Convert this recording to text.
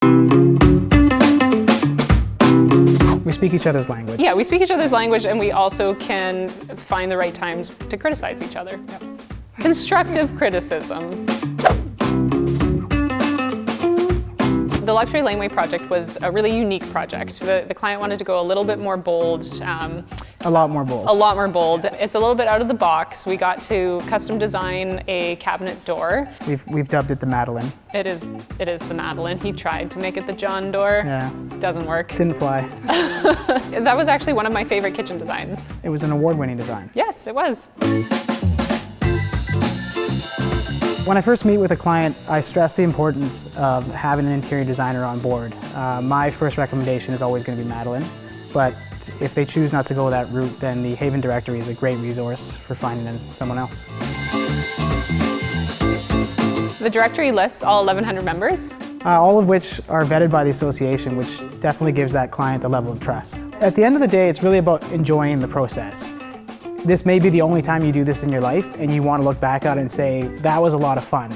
We speak each other's language. Yeah, we speak each other's language, and we also can find the right times to criticize each other. Yep. Constructive criticism. The luxury laneway project was a really unique project. The client wanted to go a little bit more bold. A lot more bold. A lot more bold. It's a little bit out of the box. We got to custom design a cabinet door. We've dubbed it the Madeleine. It is the Madeleine. He tried to make it the John door. Yeah. Doesn't work. Didn't fly. That was actually one of my favorite kitchen designs. It was an award-winning design. Yes, it was. When I first meet with a client, I stress the importance of having an interior designer on board. My first recommendation is always going to be Madeleine, but if they choose not to go that route, then the HAVAN directory is a great resource for finding someone else. The directory lists all 1,100 members. All of which are vetted by the association, which definitely gives that client the level of trust. At the end of the day, it's really about enjoying the process. This may be the only time you do this in your life, and you want to look back on it and say, that was a lot of fun.